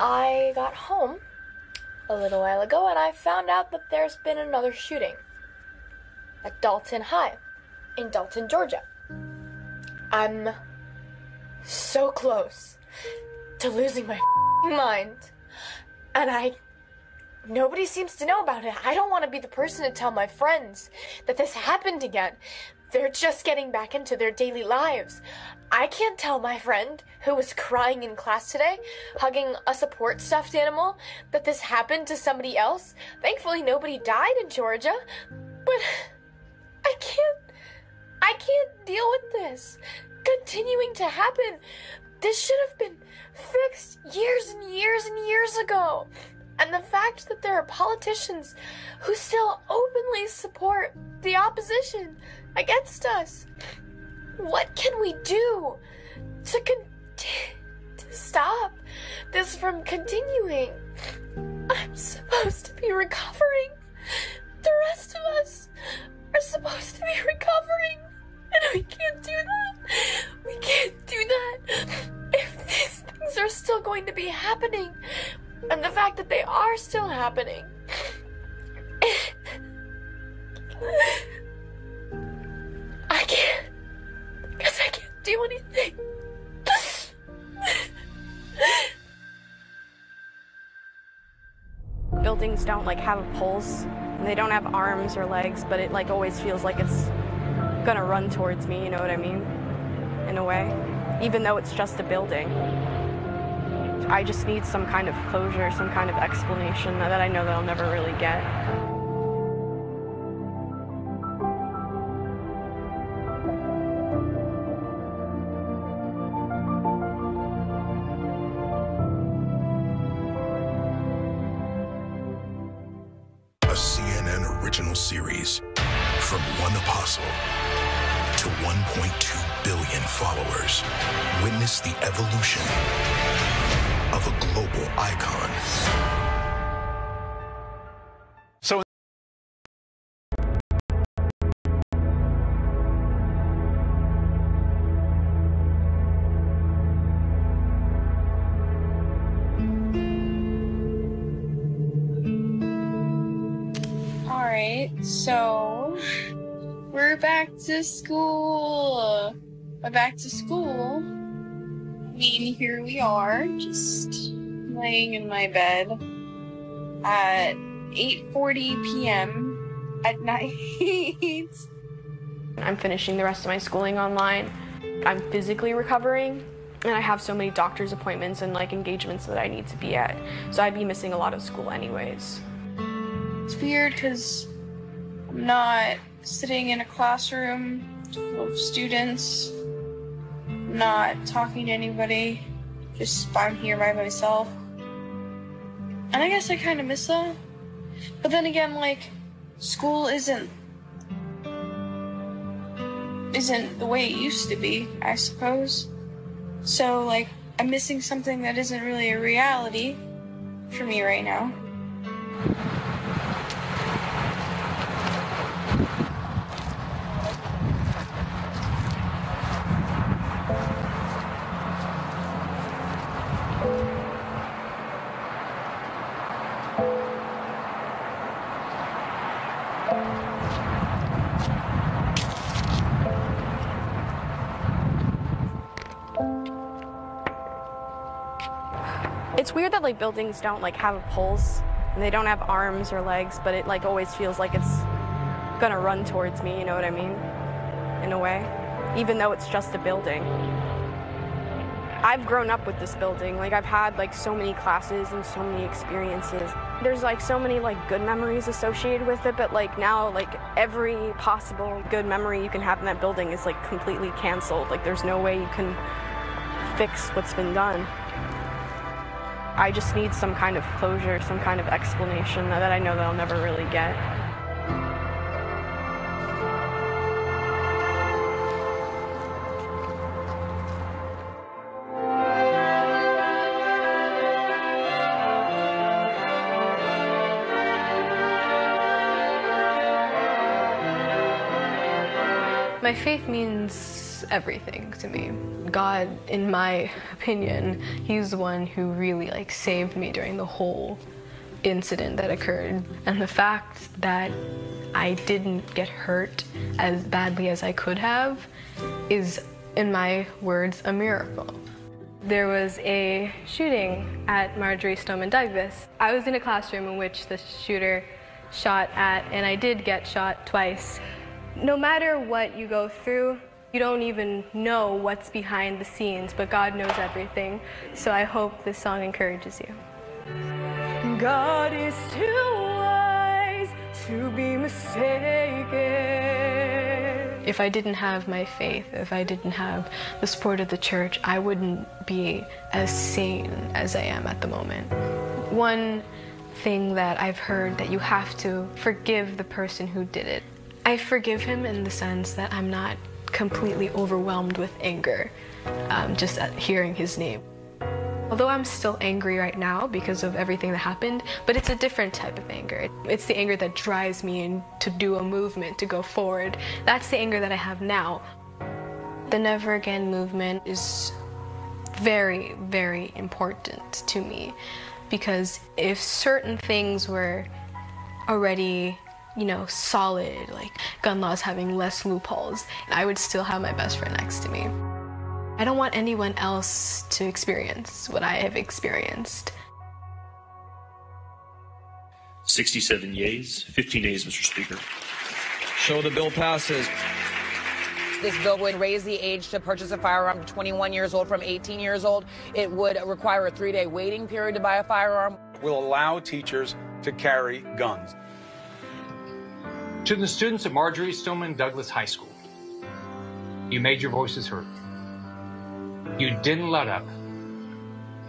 I got home a little while ago and I found out that there's been another shooting at Dalton High in Dalton, Georgia. I'm so close to losing my mind, and nobody seems to know about it. I don't want to be the person to tell my friends that this happened again. They're just getting back into their daily lives. I can't tell my friend who was crying in class today, hugging a support stuffed animal, that this happened to somebody else. Thankfully, nobody died in Georgia, but I can't deal with this continuing to happen. This should have been fixed years and years and years ago. And the fact that there are politicians who still openly support the opposition against us. What can we do to stop this from continuing? I'm supposed to be recovering. The rest of us are supposed to be recovering. And we can't do that. We can't do that if these things are still going to be happening. And the fact that they are still happening. I can't. Because I can't do anything. Buildings don't have a pulse, and they don't have arms or legs, but it always feels like it's gonna run towards me, you know what I mean? In a way, even though it's just a building. I just need some kind of closure, some kind of explanation that I know that I'll never really get. A CNN original series from one apostle to 1.2 billion followers. Witness the evolution of a global icon. So Alright, so we're back to school. By back to school, I mean, here we are, just laying in my bed at 8:40 p.m. at night. I'm finishing the rest of my schooling online. I'm physically recovering, and I have so many doctor's appointments and engagements that I need to be at, so I'd be missing a lot of school anyways. It's weird because I'm not sitting in a classroom full of students, not talking to anybody, just I'm here by myself. And I guess I kind of miss that. But then again, school isn't the way it used to be, I suppose. So, I'm missing something that isn't really a reality for me right now. It's weird that buildings don't have a pulse, and they don't have arms or legs, but it always feels like it's gonna run towards me, you know what I mean? In a way, even though it's just a building. I've grown up with this building. I've had so many classes and so many experiences. There's so many good memories associated with it, but now every possible good memory you can have in that building is completely canceled. There's no way you can fix what's been done. I just need some kind of closure, some kind of explanation that I know that I'll never really get. My faith means is everything to me. God, in my opinion, he's the one who really saved me during the whole incident that occurred. And the fact that I didn't get hurt as badly as I could have is, in my words, a miracle. There was a shooting at Marjorie Stoneman Douglas. I was in a classroom in which the shooter shot at, and I did get shot twice. No matter what you go through, you don't even know what's behind the scenes, but God knows everything. So I hope this song encourages you. God is too wise to be mistaken. If I didn't have my faith, if I didn't have the support of the church, I wouldn't be as sane as I am at the moment. One thing that I've heard, that you have to forgive the person who did it. I forgive him in the sense that I'm not completely overwhelmed with anger just at hearing his name. Although I'm still angry right now because of everything that happened, but it's a different type of anger. It's the anger that drives me to do a movement, to go forward. That's the anger that I have now. The Never Again movement is very, very important to me, because if certain things were already, solid, like gun laws having less loopholes, I would still have my best friend next to me. I don't want anyone else to experience what I have experienced. 67 yeas, 15 nays, Mr. Speaker. So the bill passes. This bill would raise the age to purchase a firearm to 21 years old from 18 years old. It would require a 3-day waiting period to buy a firearm. Will allow teachers to carry guns. To the students at Marjorie Stoneman Douglas High School, you made your voices heard. You didn't let up,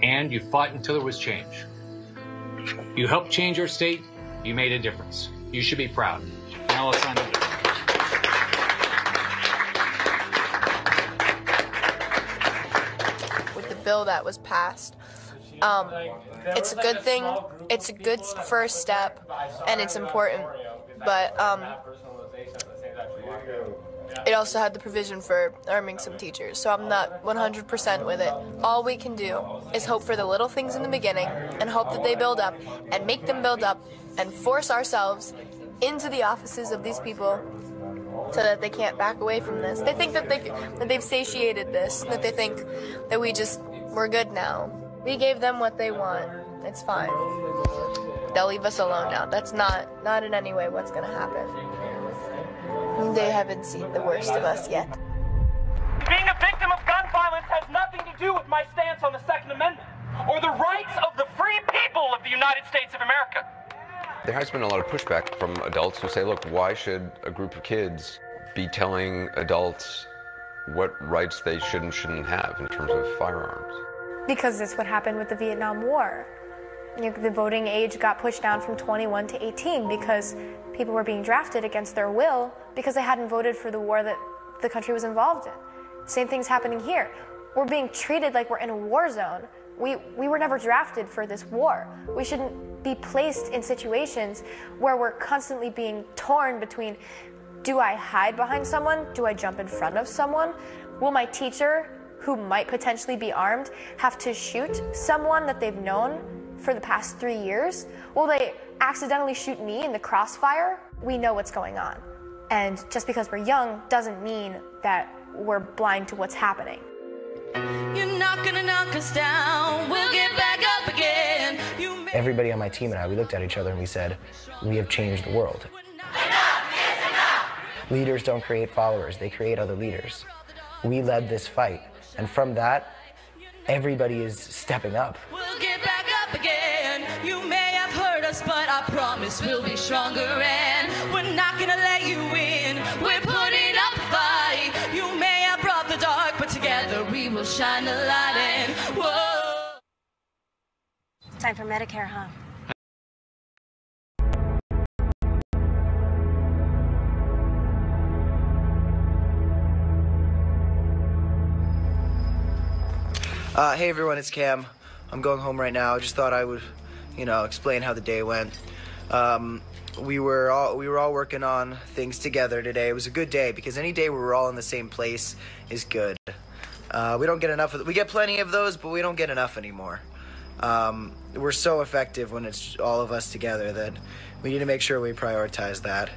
and you fought until there was change. You helped change our state. You made a difference. You should be proud. Now let's sign the bill. With the bill that was passed, it's a good thing. It's a good first step, and it's important. But it also had the provision for arming some teachers, so I'm not 100% with it. All we can do is hope for the little things in the beginning and hope that they build up and make them build up and force ourselves into the offices of these people so that they can't back away from this. They think that they've satiated this, that they think that we're good now. We gave them what they want. It's fine. They'll leave us alone now. That's not in any way what's going to happen. They haven't seen the worst of us yet. Being a victim of gun violence has nothing to do with my stance on the Second Amendment or the rights of the free people of the United States of America. There has been a lot of pushback from adults who say, look, why should a group of kids be telling adults what rights they should and shouldn't have in terms of firearms? Because that's what happened with the Vietnam War. The voting age got pushed down from 21 to 18 because people were being drafted against their will because they hadn't voted for the war that the country was involved in. Same thing's happening here. We're being treated like we're in a war zone. We were never drafted for this war. We shouldn't be placed in situations where we're constantly being torn between, do I hide behind someone? Do I jump in front of someone? Will my teacher, who might potentially be armed, have to shoot someone that they've known for the past 3 years? Will they accidentally shoot me in the crossfire? We know what's going on. And just because we're young doesn't mean that we're blind to what's happening. You're not gonna knock us down, we'll get back up again. Everybody on my team and I, we looked at each other and we said, we have changed the world. Enough is enough! Leaders don't create followers, they create other leaders. We led this fight, and from that, everybody is stepping up. We'll get back up again. You may have hurt us, but I promise we'll be stronger, and we're not gonna let you in. We're putting up a fight. You may have brought the dark, but together we will shine the light, and whoa. Time for Medicare, huh? Hey everyone, it's Cam. I'm going home right now. I just thought I would, explain how the day went. We were all working on things together today. It was a good day because any day where we're all in the same place is good. We don't get enough of we get plenty of those, but we don't get enough anymore. We're so effective when it's all of us together that we need to make sure we prioritize that.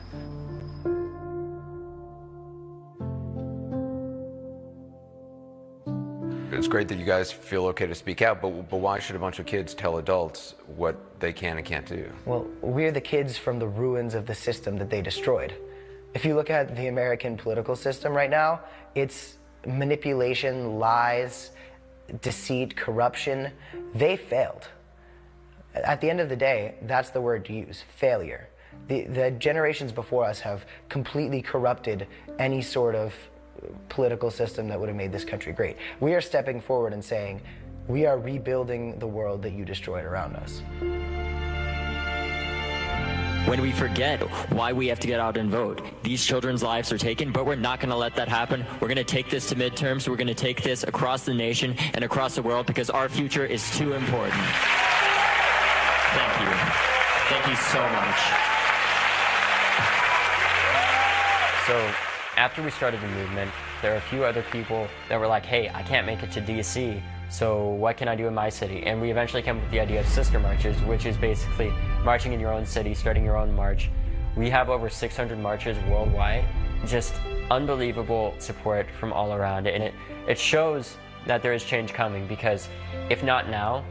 It's great that you guys feel okay to speak out, but why should a bunch of kids tell adults what they can and can't do? Well, we're the kids from the ruins of the system that they destroyed. If you look at the American political system right now, it's manipulation, lies, deceit, corruption. They failed. At the end of the day, that's the word to use, failure. The generations before us have completely corrupted any sort of political system that would have made this country great. We are stepping forward and saying, we are rebuilding the world that you destroyed around us. When we forget why we have to get out and vote, these children's lives are taken, but we're not going to let that happen. We're going to take this to midterms. We're going to take this across the nation and across the world because our future is too important. Thank you. Thank you so much. So after we started the movement, there are a few other people that were like, hey, I can't make it to DC, so what can I do in my city? And we eventually came up with the idea of sister marches, which is basically marching in your own city, starting your own march. We have over 600 marches worldwide, just unbelievable support from all around. And it shows that there is change coming, because if not now,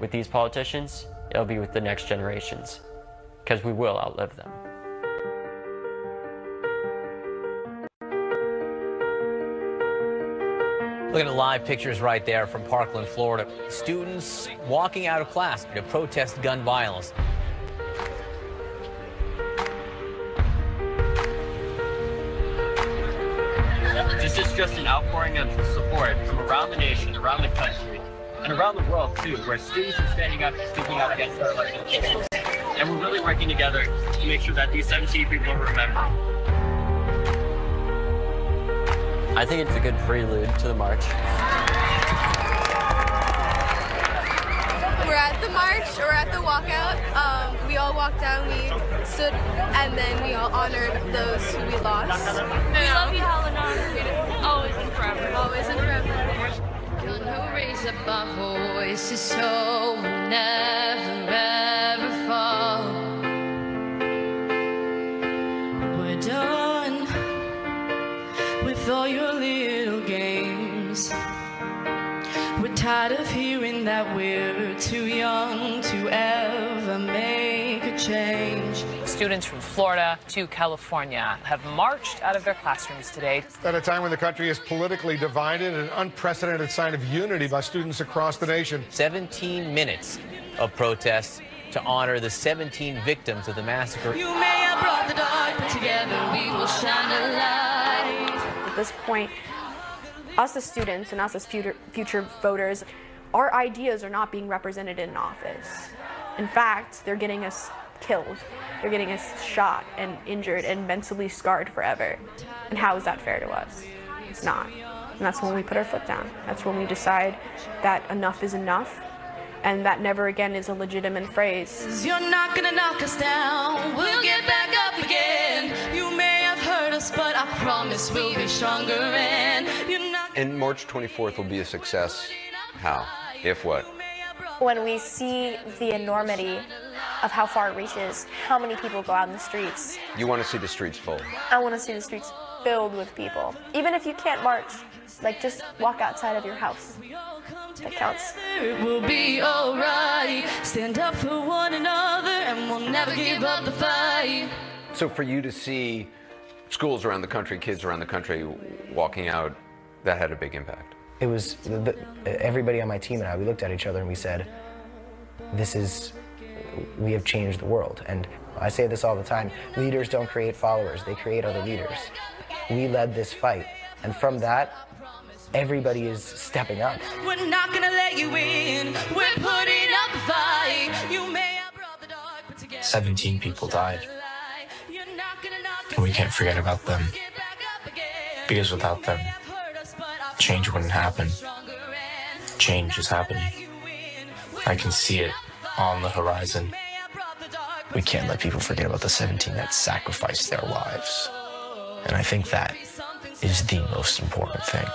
with these politicians, it'll be with the next generations, because we will outlive them. Looking at live pictures right there from Parkland, Florida. Students walking out of class to protest gun violence. This is just an outpouring of support from around the nation, around the country, and around the world too, where students are standing up and speaking out against our elected officials. And we're really working together to make sure that these 17 people are remembered. I think it's a good prelude to the march. We're at the march, we're at the walkout. We all walked down, we stood, and then we all honored those who we lost. We love you, Helena. Always and forever. Always and forever. Gonna raise up our voices so we'll never ever fall. We're done with all your little games. We're tired of hearing that we're too young to ever make a change. Students from Florida to California have marched out of their classrooms today. At a time when the country is politically divided, an unprecedented sign of unity by students across the nation. 17 minutes of protests to honor the 17 victims of the massacre. You may have brought the dark, but together we will shine a light. At this point, us as students and us as future voters, our ideas are not being represented in office. In fact, they're getting us killed. They're getting us shot and injured and mentally scarred forever. And how is that fair to us? It's not. And that's when we put our foot down. That's when we decide that enough is enough, and that never again is a legitimate phrase. You're not gonna knock us down. We'll get back up again. You may have hurt us, but I promise we'll be stronger. And March 24th will be a success. How? If what? When we see the enormity of how far it reaches, how many people go out in the streets. You want to see the streets full. I want to see the streets filled with people. Even if you can't march, like just walk outside of your house. That counts. It will be alright. Stand up for one another and we'll never give up the fight. So for you to see schools around the country, kids around the country walking out, that had a big impact. It was everybody on my team and I, we looked at each other and we said, we have changed the world. And I say this all the time, leaders don't create followers, they create other leaders. We led this fight, and from that, everybody is stepping up. We're not gonna let you in. We're putting up a fight. You may have brought the dark, but together 17 people died. And we can't forget about them. Because without them, change wouldn't happen. Change is happening. I can see it on the horizon. we can't let people forget about the 17 that sacrificed their lives. And I think that is the most important thing.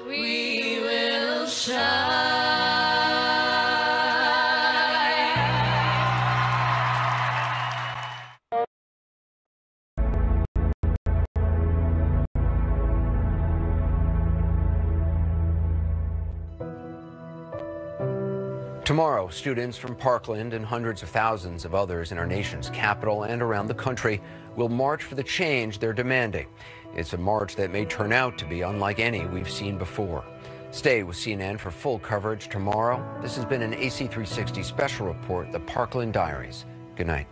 We will shine. Tomorrow, students from Parkland and hundreds of thousands of others in our nation's capital and around the country will march for the change they're demanding. It's a march that may turn out to be unlike any we've seen before. Stay with CNN for full coverage tomorrow. This has been an AC360 special report, the Parkland Diaries. Good night.